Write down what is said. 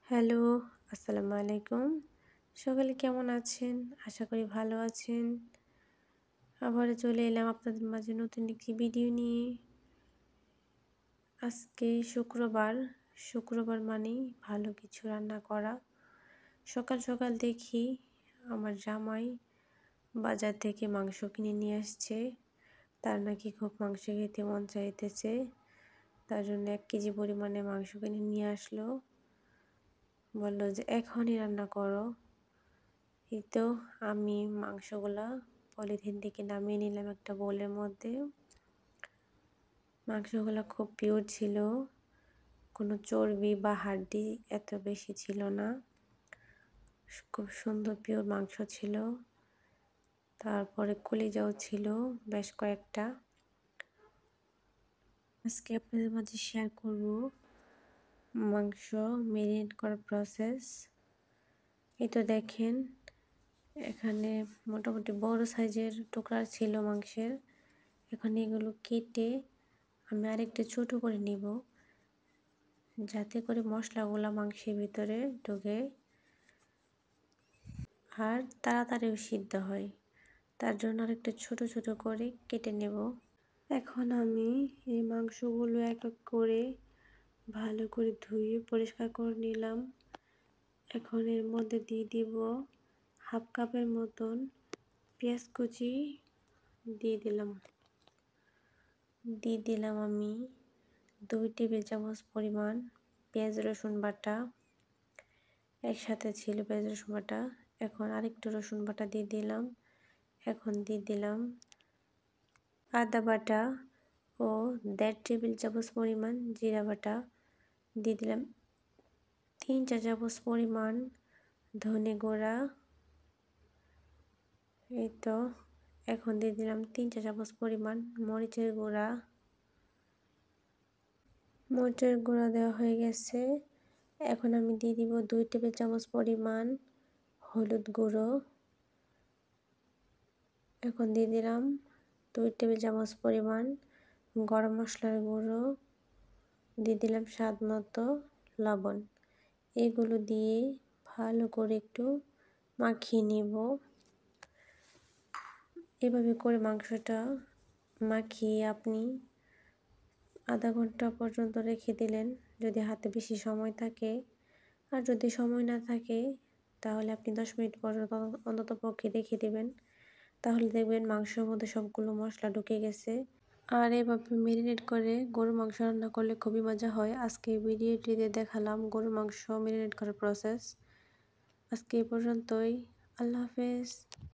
Hello, আসসালামু আলাইকুম। সকালে কেমন আছেন? আশা করি ভালো আছেন। আবারও চলে এলাম আপনাদের মাঝে নতুন একটি ভিডিও নিয়ে। আজকে শুক্রবার। শুক্রবার মানেই ভালো কিছু রান্না করা। সকাল সকাল দেখি আমার জামাই বাজার থেকে মাংস কিনে নিয়ে আসছে। তার নাকি খুব মাংস খেতে মন চাইতেছে। তার জন্য 1 কেজি পরিমাণে মাংস কিনে নিয়ে আসলো। বলল যে এখনই রান্না করো। এই তো আমি মাংসগুলা পলিথিন থেকে নামিয়ে নিলাম একটা বোলের মধ্যে। মাংসগুলা খুব পিওর ছিল, কোনো চর্বি বা হাড্ডি এত বেশি ছিল না। খুব সুন্দর পিওর মাংস ছিল। তারপরে কলিজাও ছিল বেশ কয়েকটা। আজকে আপনাদের মাঝে শেয়ার করব মাংস মেরিনেট করার প্রসেস। এই তো দেখেন, এখানে মোটামুটি বড় সাইজের টুকরা ছিল মাংসের। এখন এগুলো কেটে আমি আরেকটু ছোট করে নিব, যাতে করে মশলাগুলো মাংসের ভিতরে ঢোকে আর তাড়াতাড়িও সিদ্ধ হয়। তার জন্য আরেকটু ছোট ছোট করে কেটে নেব। এখন আমি এই মাংসগুলো এক এক করে ভালো করে ধুয়ে পরিষ্কার করে নিলাম। এখন এর মধ্যে দিয়ে দিব হাফ কাপের মতন পেঁয়াজ কুচি। দিয়ে দিলাম আমি 2 টেবিল চামচ পরিমাণ পেঁয়াজ রসুন বাটা। একসাথে ছিল পেঁয়াজ রসুন বাটা। এখন আরেকটু রসুন বাটা দিয়ে দিলাম। এখন দিয়ে দিলাম আদা বাটা ও 1.5 টেবিল চামচ পরিমাণ জিরা বাটা। দিয়ে দিলাম 3 চা চামচ পরিমাণ ধনে গুঁড়া। এই তো এখন দিয়ে দিলাম 3 চা চামচ পরিমাণ মরিচের গুঁড়া। মরিচের গুঁড়া দেওয়া হয়ে গেছে। এখন আমি দিয়ে দিব 2 টেবিল চামচ পরিমাণ হলুদ গুঁড়ো। এখন দিয়ে দিলাম 2 টেবিল চামচ পরিমাণ গরম মশলার গুঁড়ো। দিয়ে দিলাম স্বাদ মতো লবণ। এগুলো দিয়ে ভালো করে একটু মাখিয়ে নিব। এভাবে করে মাংসটা মাখিয়ে আপনি আধা ঘন্টা পর্যন্ত রেখে দিলেন, যদি হাতে বেশি সময় থাকে। আর যদি সময় না থাকে তাহলে আপনি 10 মিনিট পর্যন্ত অন্তত পক্ষে রেখে দেবেন। তাহলে দেখবেন মাংসের মধ্যে সবগুলো মশলা ঢুকে গেছে। আর এভাবে মেরিনেট করে গরুর মাংস রান্না করলে খুবই মজা হয়। আজকে ভিডিওটিতে দেখালাম গরুর মাংস মেরিনেট করার প্রসেস। আজকে এই পর্যন্তই। আল্লাহ হাফেজ।